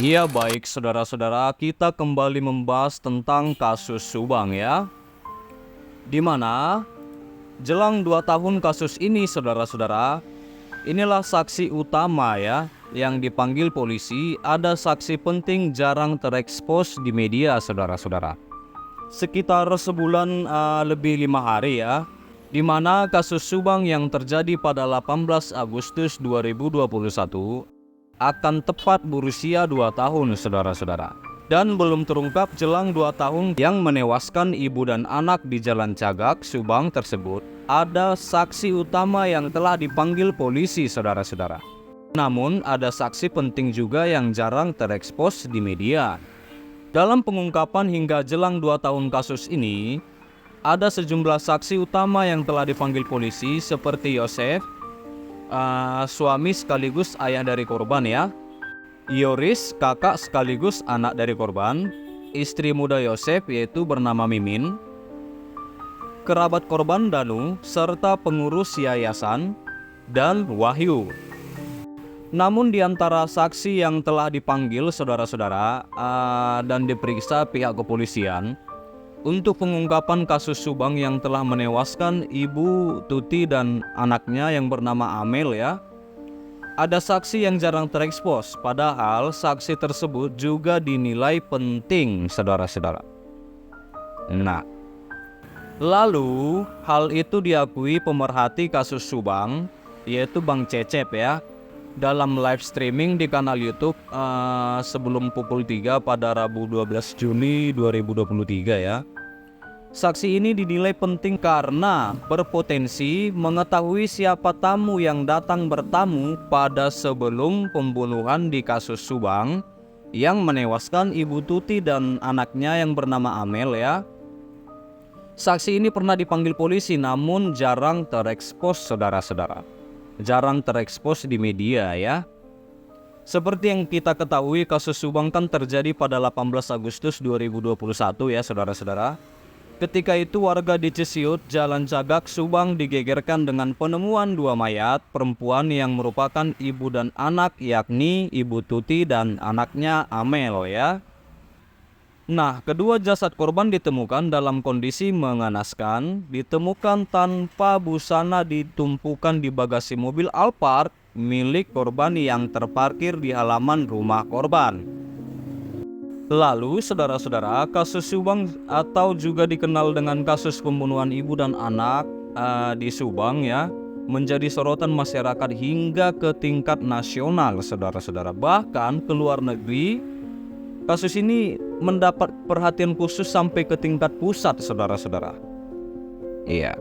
Iya baik saudara-saudara, kita kembali membahas tentang kasus Subang ya. Di mana jelang 2 tahun kasus ini saudara-saudara, inilah saksi utama ya yang dipanggil polisi. Ada saksi penting jarang terekspos di media saudara-saudara. Sekitar sebulan lebih 5 hari ya, di mana kasus Subang yang terjadi pada 18 Agustus 2021 akan tepat berusia 2 tahun saudara-saudara. Dan belum terungkap jelang 2 tahun yang menewaskan ibu dan anak di Jalan Cagak, Subang tersebut. Ada saksi utama yang telah dipanggil polisi saudara-saudara. Namun ada saksi penting juga yang jarang terekspos di media. Dalam pengungkapan hingga jelang 2 tahun kasus ini, ada sejumlah saksi utama yang telah dipanggil polisi seperti Yosef, suami sekaligus ayah dari korban ya, Yoris, kakak sekaligus anak dari korban, istri muda Yosef yaitu bernama Mimin, kerabat korban Danu, serta pengurus yayasan, dan Wahyu. Namun di antara saksi yang telah dipanggil saudara-saudara dan diperiksa pihak kepolisian untuk pengungkapan kasus Subang yang telah menewaskan Ibu Tuti dan anaknya yang bernama Amel ya, ada saksi yang jarang terekspos, padahal saksi tersebut juga dinilai penting saudara-saudara. Nah, lalu hal itu diakui pemerhati kasus Subang, yaitu Bang Cecep ya, dalam live streaming di kanal YouTube sebelum pukul 3 pada Rabu 12 Juni 2023 ya. Saksi ini dinilai penting karena berpotensi mengetahui siapa tamu yang datang bertamu pada sebelum pembunuhan di kasus Subang yang menewaskan Ibu Tuti dan anaknya yang bernama Amel ya. Saksi ini pernah dipanggil polisi namun jarang terekspos saudara-saudara. Jarang terekspos di media ya. Seperti yang kita ketahui, kasus Subang kan terjadi pada 18 Agustus 2021 ya saudara-saudara. Ketika itu warga di Cisiut, Jalan Cagak, Subang digegerkan dengan penemuan 2 mayat perempuan yang merupakan ibu dan anak, yakni Ibu Tuti dan anaknya Amel ya. Nah, kedua jasad korban ditemukan dalam kondisi mengenaskan, ditemukan tanpa busana, ditumpukan di bagasi mobil Alphard milik korban yang terparkir di halaman rumah korban. Lalu saudara-saudara, kasus Subang atau juga dikenal dengan kasus pembunuhan ibu dan anak di Subang ya, menjadi sorotan masyarakat hingga ke tingkat nasional saudara-saudara. Bahkan ke luar negeri, kasus ini mendapat perhatian khusus sampai ke tingkat pusat saudara-saudara. Iya.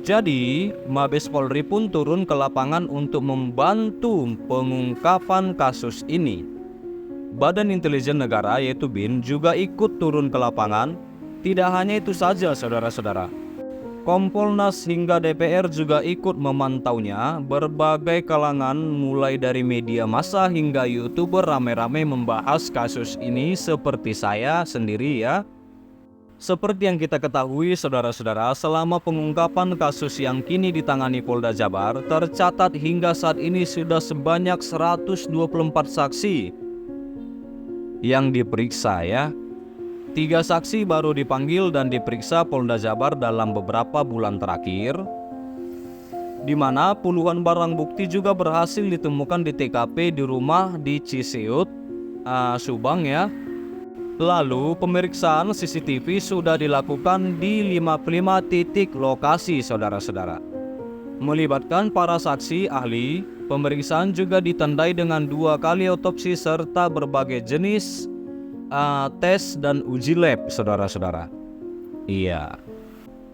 Jadi, Mabes Polri pun turun ke lapangan untuk membantu pengungkapan kasus ini. Badan Intelijen Negara yaitu BIN juga ikut turun ke lapangan. Tidak hanya itu saja saudara-saudara, Kompolnas hingga DPR juga ikut memantaunya. Berbagai kalangan mulai dari media massa hingga YouTuber rame-rame membahas kasus ini seperti saya sendiri ya. Seperti yang kita ketahui saudara-saudara, selama pengungkapan kasus yang kini ditangani Polda Jabar, tercatat hingga saat ini sudah sebanyak 124 saksi yang diperiksa ya. 3 saksi baru dipanggil dan diperiksa Polda Jabar dalam beberapa bulan terakhir, di mana puluhan barang bukti juga berhasil ditemukan di TKP di rumah di Cisiut, Subang ya. Lalu pemeriksaan CCTV sudah dilakukan di 55 titik lokasi saudara-saudara, melibatkan para saksi ahli. Pemeriksaan juga ditandai dengan 2 kali otopsi serta berbagai jenis tes dan uji lab saudara-saudara. Iya.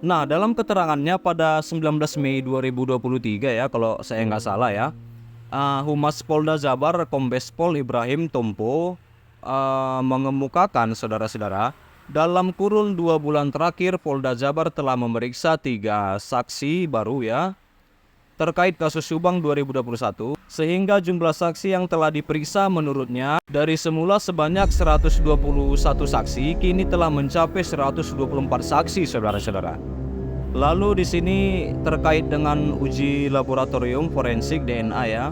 Nah, dalam keterangannya pada 19 Mei 2023 ya, kalau saya nggak salah ya, Humas Polda Jabar Kombes Pol Ibrahim Tompo mengemukakan saudara-saudara, dalam kurun 2 bulan terakhir Polda Jabar telah memeriksa 3 saksi baru ya terkait kasus Subang 2021, sehingga jumlah saksi yang telah diperiksa menurutnya dari semula sebanyak 121 saksi kini telah mencapai 124 saksi saudara-saudara. Lalu di sini terkait dengan uji laboratorium forensik DNA ya,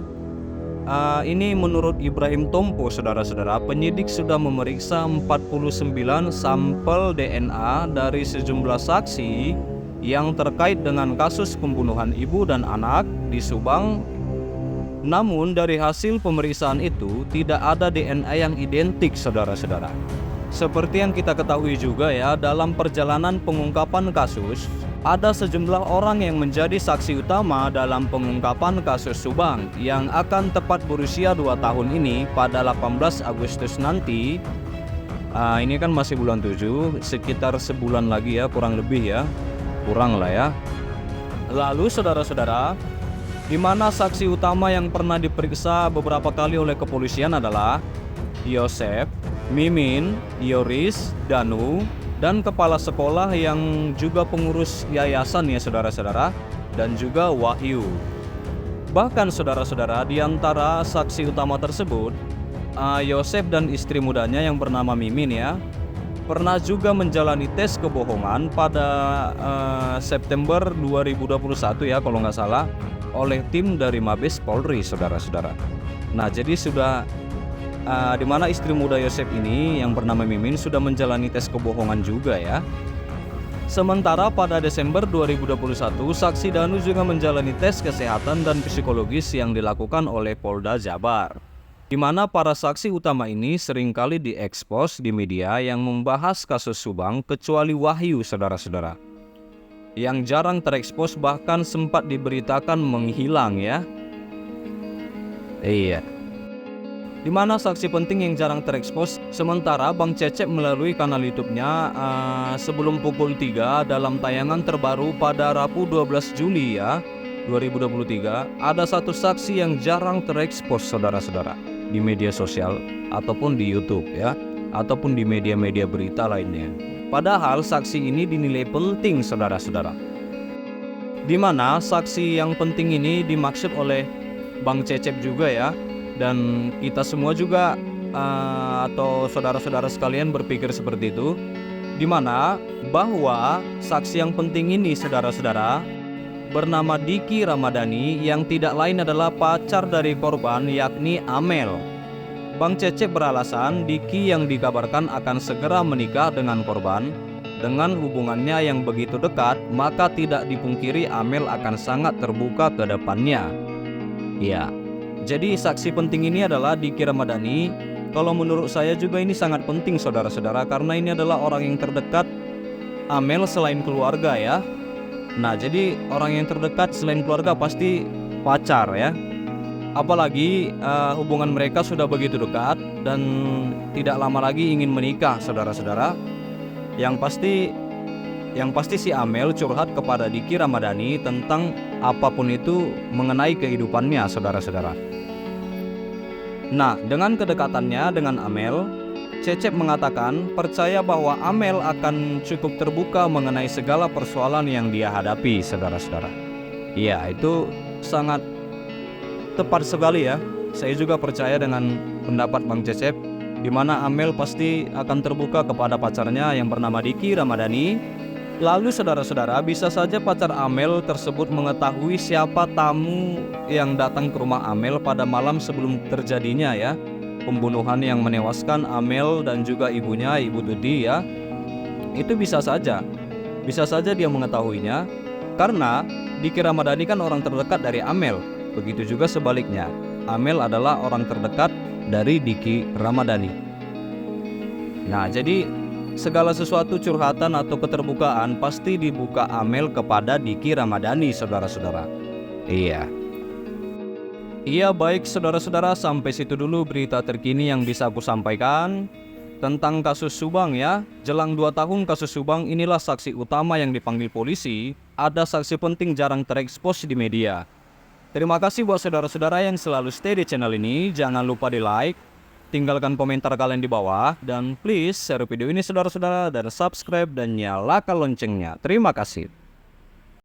Ini menurut Ibrahim Tompo, saudara-saudara, penyidik sudah memeriksa 49 sampel DNA dari sejumlah saksi yang terkait dengan kasus pembunuhan ibu dan anak di Subang. Namun dari hasil pemeriksaan itu tidak ada DNA yang identik, saudara-saudara. Seperti yang kita ketahui juga ya, dalam perjalanan pengungkapan kasus, ada sejumlah orang yang menjadi saksi utama dalam pengungkapan kasus Subang yang akan tepat berusia 2 tahun ini pada 18 Agustus nanti. Ini kan masih bulan 7, sekitar sebulan lagi ya, kurang lebih ya. Kurang lah ya. Lalu saudara-saudara, di mana saksi utama yang pernah diperiksa beberapa kali oleh kepolisian adalah Yosef, Mimin, Yoris, Danu, dan kepala sekolah yang juga pengurus yayasan ya saudara-saudara, dan juga Wahyu. Bahkan saudara-saudara, di antara saksi utama tersebut, Yosef dan istri mudanya yang bernama Mimin ya, pernah juga menjalani tes kebohongan pada September 2021 ya kalau nggak salah, oleh tim dari Mabes Polri, saudara-saudara. Nah, jadi sudah di mana istri muda Yosef ini yang bernama Mimin sudah menjalani tes kebohongan juga ya. Sementara pada Desember 2021, saksi Danu juga menjalani tes kesehatan dan psikologis yang dilakukan oleh Polda Jabar, di mana para saksi utama ini seringkali diekspos di media yang membahas kasus Subang, kecuali Wahyu, saudara-saudara, yang jarang terekspos, bahkan sempat diberitakan menghilang ya. Iya. Di mana saksi penting yang jarang terekspos. Sementara Bang Cecep melalui kanal YouTube-nya sebelum pukul 3 dalam tayangan terbaru pada Rabu 12 Juli ya 2023, ada satu saksi yang jarang terekspos, saudara-saudara, di media sosial ataupun di YouTube ya, ataupun di media-media berita lainnya. Padahal saksi ini dinilai penting, saudara-saudara. Di mana saksi yang penting ini dimaksud oleh Bang Cecep juga ya, dan kita semua juga atau saudara-saudara sekalian berpikir seperti itu, di mana bahwa saksi yang penting ini, saudara-saudara, bernama Diki Ramadhani yang tidak lain adalah pacar dari korban, yakni Amel. Bang Cecep beralasan Diki yang dikabarkan akan segera menikah dengan korban, dengan hubungannya yang begitu dekat, maka tidak dipungkiri Amel akan sangat terbuka ke depannya. Ya, jadi saksi penting ini adalah Diki Ramadhani. Kalau menurut saya juga ini sangat penting, saudara-saudara, karena ini adalah orang yang terdekat Amel selain keluarga ya. Nah, jadi orang yang terdekat selain keluarga pasti pacar ya. Apalagi hubungan mereka sudah begitu dekat dan tidak lama lagi ingin menikah, saudara-saudara. Yang pasti si Amel curhat kepada Diki Ramadhani tentang apapun itu mengenai kehidupannya, saudara-saudara. Nah, dengan kedekatannya dengan Amel, Cecep mengatakan percaya bahwa Amel akan cukup terbuka mengenai segala persoalan yang dia hadapi, saudara-saudara. Iya, itu sangat tepat sekali ya. Saya juga percaya dengan pendapat Bang Cecep, di mana Amel pasti akan terbuka kepada pacarnya yang bernama Diki Ramadhani. Lalu saudara-saudara, bisa saja pacar Amel tersebut mengetahui siapa tamu yang datang ke rumah Amel pada malam sebelum terjadinya ya pembunuhan yang menewaskan Amel dan juga ibunya, Ibu Tuti ya. Itu bisa saja dia mengetahuinya, karena Diki Ramadhani kan orang terdekat dari Amel. Begitu juga sebaliknya, Amel adalah orang terdekat dari Diki Ramadhani. Nah, jadi segala sesuatu curhatan atau keterbukaan pasti dibuka Amel kepada Diki Ramadhani, saudara-saudara. Iya, baik saudara-saudara, sampai situ dulu berita terkini yang bisa aku sampaikan tentang kasus Subang ya. Jelang 2 tahun kasus Subang, inilah saksi utama yang dipanggil polisi. Ada saksi penting jarang terekspos di media. Terima kasih buat saudara-saudara yang selalu stay di channel ini. Jangan lupa di like, tinggalkan komentar kalian di bawah, dan please share video ini saudara-saudara, dan subscribe dan nyalakan loncengnya. Terima kasih.